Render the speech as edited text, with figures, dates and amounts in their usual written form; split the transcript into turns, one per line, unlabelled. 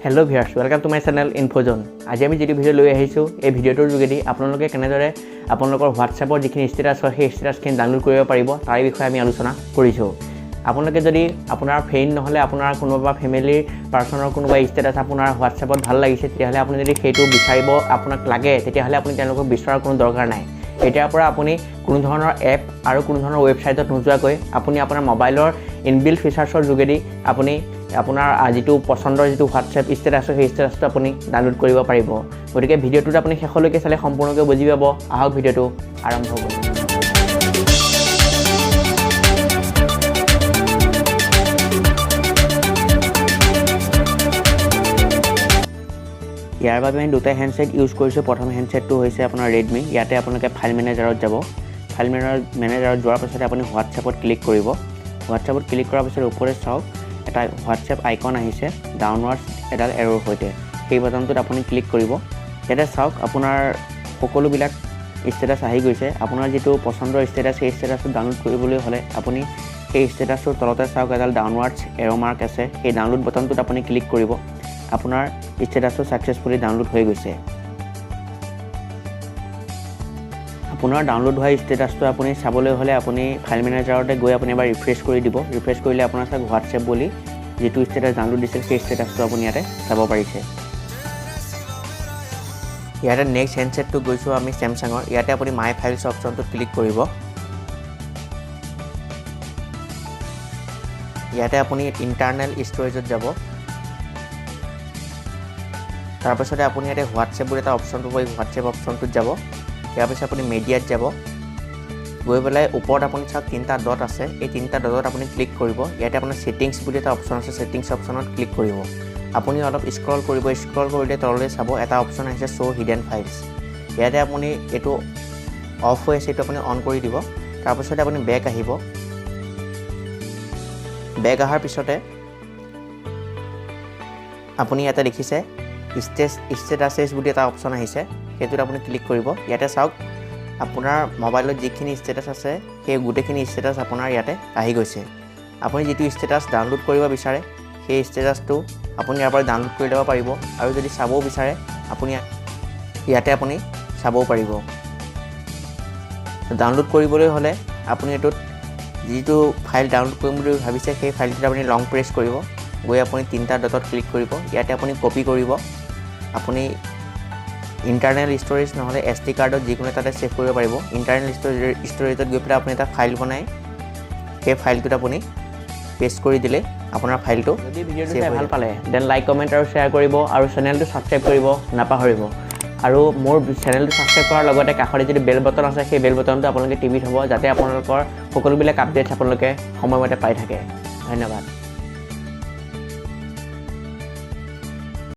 Hello viewers, welcome to my channel InfoZone. আজি আমি যেটো ভিডিও লৈ আহিছো এই ভিডিওটোৰ যোগেদি আপোনালোকে কেনেদৰে আপোনালোকৰ WhatsAppৰ যিখিনি ষ্টেটাছ হয় সেই ষ্টেটাছখিনি ডাউনলোড কৰিব পাৰিব তাৰ বিষয়ে আমি আলোচনা কৰিছো। আপোনালোকে যদি আপোনাৰ ফ্ৰেণ্ড নহলে আপোনাৰ কোনোবা ফ্যামিলি পাৰ্সনৰ কোনোবা ষ্টেটাছ আপোনাৰ WhatsAppত ভাল লাগিছে তেতিয়াহলে আপুনি যদি সেইটো বিচাৰিব আপোনাক লাগে তেতিয়াহলে আপুনি তেওঁলোকক বিচৰাৰ কোনো দৰকাৰ নাই। এতিয়াৰ পৰা আপুনি কোনো ধৰণৰ এপ আৰু কোনো ধৰণৰ ৱেবছাইটত নোযোৱাকৈ আপুনি আপোনাৰ মোবাইলৰ ইনবিল্ট ফিচাৰ্ছৰ যোগেদি আপুনি আপোনাৰ আজিটো পছন্দৰ যেটো WhatsApp ষ্টেটাছ সেই ষ্টেটাছটো আপুনি ডাউনলোড কৰিব পাৰিব। গতিকে ভিডিওটো আপুনি শেষলৈকে চালে সম্পূৰ্ণকৈ বুজি পাব। আহক ভিডিওটো আৰম্ভ কৰোঁ। ইয়াৰ বাবে আমি দুটা হ্যান্ডসেট ইউজ কৰিছো। প্ৰথম হ্যান্ডসেটটো হৈছে আপোনাৰ Redmi। ইয়াতে আপোনালোকে ফাইল মেনেজাৰত যাব। ফাইল মেনেজাৰত যোৱাৰ পিছত আপুনি WhatsAppত ক্লিক কৰিব। WhatsAppত ক্লিক কৰাৰ পিছত ওপৰে চাওক এটা WhatsApp আইকন আহিছে ডাউনৱাৰ্ড এডাল এৰৰ সৈতে। সেই বাটনটোত আপুনি ক্লিক কৰিব। এটা চাওক আপোনাৰ সকলোবিলাক ষ্টেটাছ আহি গৈছে। আপোনাৰ যেটো পছন্দৰ ষ্টেটাছ সেই ষ্টেটাছটো ডাউনলোড কৰিবলৈ হলে আপুনি সেই ষ্টেটাছৰ তলতে চাওক এডাল ডাউনৱাৰ্ড এৰ মাৰ্ক আছে। সেই ডাউনলোড বাটনটোত আপুনি ক্লিক কৰিব। আপোনাৰ ষ্টেটাছটো সাকসেসফুলি ডাউনলোড হৈ গৈছে। আপোনাৰ ডাউনলোড হোৱা ষ্টেটাছটো আপুনি চাবলৈ হলে আপুনি ফাইল মেনেজাৰতে গৈ আপুনি এবাৰ ৰিফ্ৰেশ কৰি দিব। ৰিফ্ৰেশ কৰিলে আপোনাৰ চাওক WhatsApp বুলি যেটো ষ্টেটাছ ডাউনলোড দিছিল সেই ষ্টেটাছটো আপুনি ইয়াতে চাব পাৰিছে। ইয়াতে নেক্সট হ্যান্ডসেটটো গৈছো আমি Samsungৰ। ইয়াতে আপুনি মাই ফাইলছ অপচনটো ক্লিক কৰিব। ইয়াতে আপুনি ইন্টাৰনেল ষ্টৰেজত যাব। তাৰ পাছতে আপুনি ইয়াতে WhatsApp বুলি এটা অপচন পাব। এই WhatsApp অপচনটোত যাব। ইয়াৰ পিছত আপুনি মিডিয়াত যাব। গৈ পেলাই ওপৰত আপুনি চাওক তিনটা ডট আছে। এই তিনটা ডটত আপুনি ক্লিক কৰিব। ইয়াতে আপোনাৰ সেটিংস বুলি এটা অপচন আছে। সেটিংস অপচনত ক্লিক কৰিব। আপুনি অলপ স্ক্ৰল কৰিব। স্ক্ৰল কৰিলে তললৈ চাব এটা অপচন আছে শো হিডেন ফাইলছ। ইয়াতে আপুনি এটো অফ হৈ আছে এটো আপুনি অন কৰি দিব। তাৰ পাছতে আপুনি বেক আহিব। বেক আহাৰ পিছতে আপুনি ইয়াতে দেখিছে ষ্টেটাছেছ বুলি এটা অপচন আহিছে। সেইটোত আপুনি ক্লিক কৰিব। ইয়াতে চাওক আপোনাৰ মোবাইলত যিখিনি ষ্টেটাছ আছে সেই গোটেইখিনি ষ্টেটাছ আপোনাৰ ইয়াতে আহি গৈছে। আপুনি যেটো ষ্টেটাছ ডাউনলোড কৰিব বিচাৰে সেই ষ্টেটাছটো আপুনি ইয়াৰ পৰা ডাউনলোড কৰি ল'ব পাৰিব আৰু যদি চাবও বিচাৰে আপুনি ইয়াতে আপুনি চাবও পাৰিব। ডাউনলোড কৰিবলৈ হলে আপুনি এটোত যেটো ফাইল ডাউনলোড কৰিম বুলি ভাবিছে সেই ফাইলটো আপুনি লং প্ৰেছ কৰিব। গৈ আপুনি তিনটা ডটত ক্লিক কৰিব। ইয়াতে আপুনি কপি কৰিব। আপুনি ইন্টাৰনেল ষ্টৰেজ নহলে SD কাৰ্ডত যিকোনো এটাতে সেভ কৰিব পাৰিব। ইন্টাৰনেল ষ্টৰেজত গৈ পেলাই আপুনি এটা ফাইল বনাই সেই ফাইলটোত আপুনি পেষ্ট কৰি দিলে আপোনাৰ ফাইলটো যদি ভিডিওটো চাই ভাল পালে দেন লাইক কমেন্ট আৰু শেয়াৰ কৰিব আৰু চেনেলটো সাবস্ক্ৰাইব কৰিব নাপাহৰিব। আৰু মোৰ চেনেলটো সাবস্ক্ৰাইব কৰাৰ লগতে কাষতে যদি বেল বটন আছে সেই বেল বটনটো আপোনালোকে টিপি থব যাতে আপোনালোকৰ সকলোবিলাক আপডেটছ আপোনালোকে সময়মতে পাই থাকে। ধন্যবাদ।